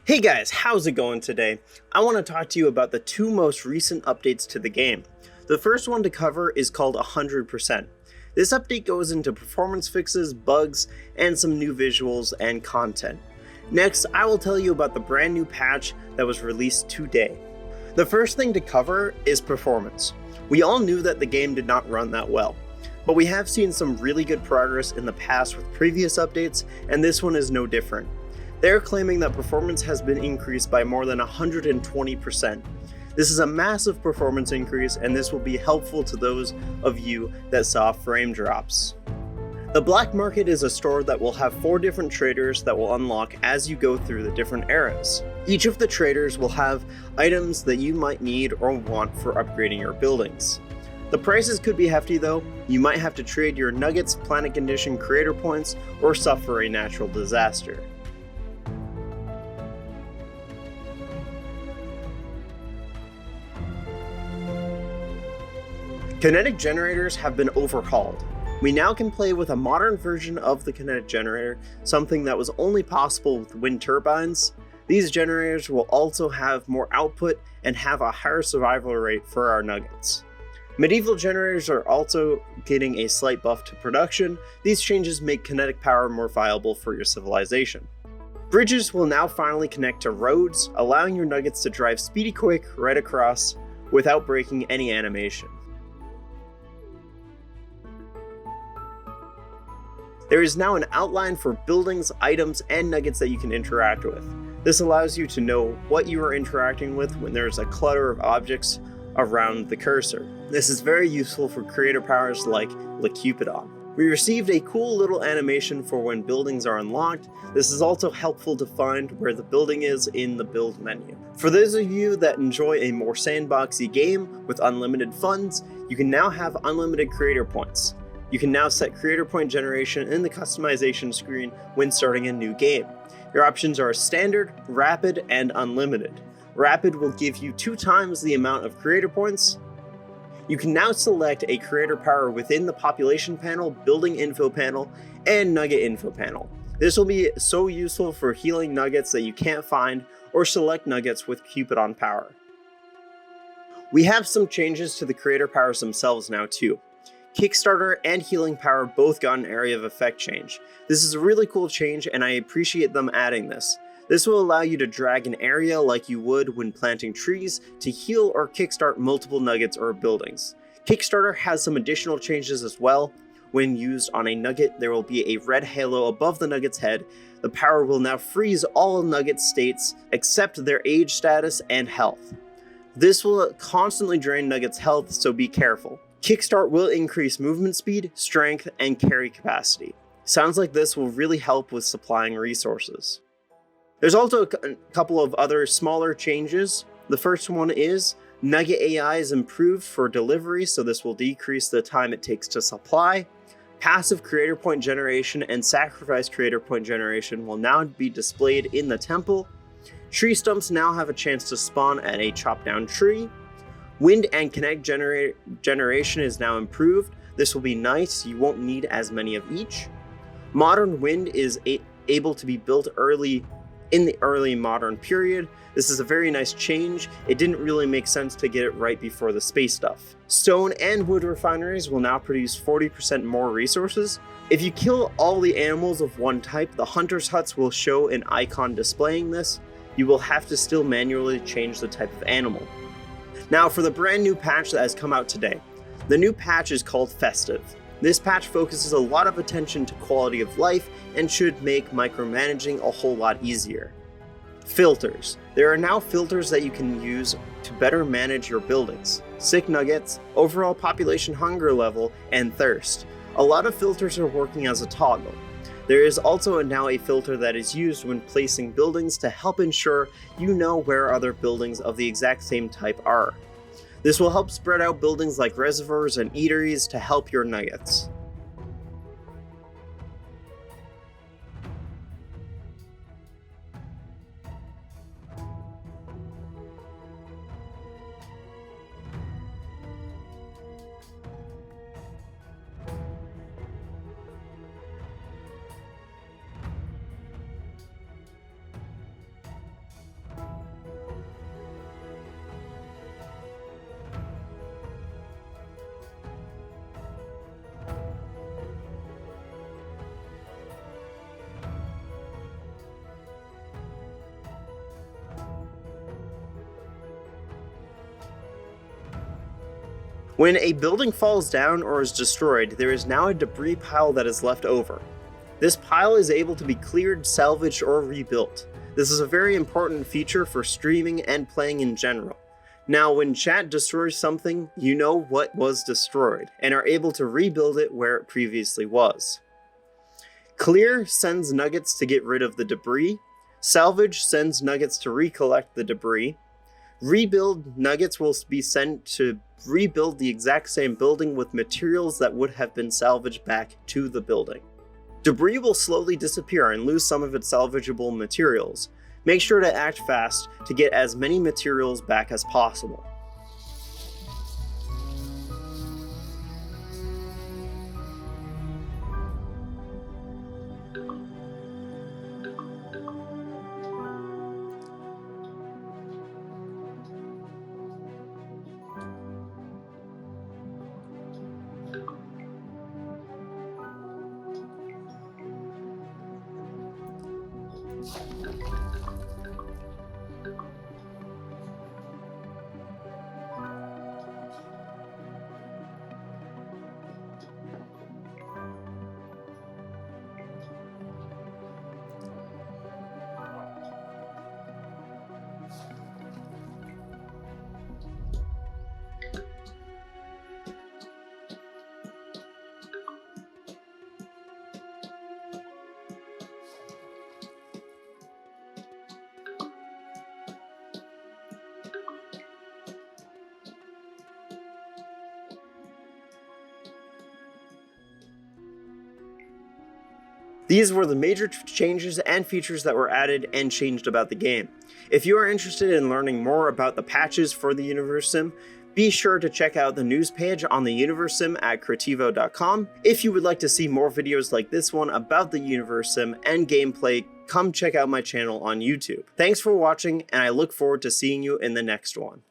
Hey guys, how's it going today? I want to talk to you about the two most recent updates to the game. The first one to cover is called 100%. This update goes into performance fixes, bugs, and some new visuals and content. Next, I will tell you about the brand new patch that was released today. The first thing to cover is performance. We all knew that the game did not run that well, but we have seen some really good progress in the past with previous updates, and this one is no different. They're claiming that performance has been increased by more than 120%. This is a massive performance increase, and this will be helpful to those of you that saw frame drops. The Black Market is a store that will have 4 different traders that will unlock as you go through the different eras. Each of the traders will have items that you might need or want for upgrading your buildings. The prices could be hefty though. You might have to trade your nuggets, planet condition creator points, or suffer a natural disaster. Kinetic Generators have been overhauled. We now can play with a modern version of the Kinetic Generator, something that was only possible with wind turbines. These generators will also have more output and have a higher survival rate for our nuggets. Medieval generators are also getting a slight buff to production. These changes make kinetic power more viable for your civilization. Bridges will now finally connect to roads, allowing your nuggets to drive speedy quick right across without breaking any animation. There is now an outline for buildings, items, and nuggets that you can interact with. This allows you to know what you are interacting with when there is a clutter of objects around the cursor. This is very useful for creator powers like Cupidon. We received a cool little animation for when buildings are unlocked. This is also helpful to find where the building is in the build menu. For those of you that enjoy a more sandboxy game with unlimited funds, you can now have unlimited creator points. You can now set creator point generation in the customization screen when starting a new game. Your options are standard, rapid, and unlimited. Rapid will give you 2 times the amount of creator points. You can now select a creator power within the population panel, building info panel, and nugget info panel. This will be so useful for healing nuggets that you can't find or select nuggets with Cupidon power. We have some changes to the creator powers themselves now too. Kickstarter and Healing Power both got an area of effect change. This is a really cool change and I appreciate them adding this. This will allow you to drag an area like you would when planting trees to heal or kickstart multiple nuggets or buildings. Kickstarter has some additional changes as well. When used on a nugget, there will be a red halo above the nugget's head. The power will now freeze all nugget states except their age status and health. This will constantly drain nuggets' health, so be careful. Kickstart will increase movement speed, strength, and carry capacity. Sounds like this will really help with supplying resources. There's also a couple of other smaller changes. The first one is Nugget AI is improved for delivery, so this will decrease the time it takes to supply. Passive creator point generation and sacrifice creator point generation will now be displayed in the temple. Tree stumps now have a chance to spawn at a chopped down tree. Wind and kinetic generation is now improved. This will be nice, you won't need as many of each. Modern wind is able to be built in the early modern period. This is a very nice change. It didn't really make sense to get it right before the space stuff. Stone and wood refineries will now produce 40% more resources. If you kill all the animals of one type, the hunter's huts will show an icon displaying this. You will have to still manually change the type of animal. Now for the brand new patch that has come out today. The new patch is called Festive. This patch focuses a lot of attention to quality of life and should make micromanaging a whole lot easier. Filters. There are now filters that you can use to better manage your buildings. Sick nuggets, overall population hunger level, and thirst. A lot of filters are working as a toggle. There is also now a filter that is used when placing buildings to help ensure you know where other buildings of the exact same type are. This will help spread out buildings like reservoirs and eateries to help your nuggets. When a building falls down or is destroyed, there is now a debris pile that is left over. This pile is able to be cleared, salvaged, or rebuilt. This is a very important feature for streaming and playing in general. Now, when chat destroys something, you know what was destroyed, and are able to rebuild it where it previously was. Clear sends nuggets to get rid of the debris. Salvage sends nuggets to recollect the debris. Rebuild nuggets will be sent to rebuild the exact same building with materials that would have been salvaged back to the building. Debris will slowly disappear and lose some of its salvageable materials. Make sure to act fast to get as many materials back as possible. These were the major changes and features that were added and changed about the game. If you are interested in learning more about the patches for the Universim, be sure to check out the news page on the Universim at creativo.com. If you would like to see more videos like this one about the Universim and gameplay, come check out my channel on YouTube. Thanks for watching, and I look forward to seeing you in the next one.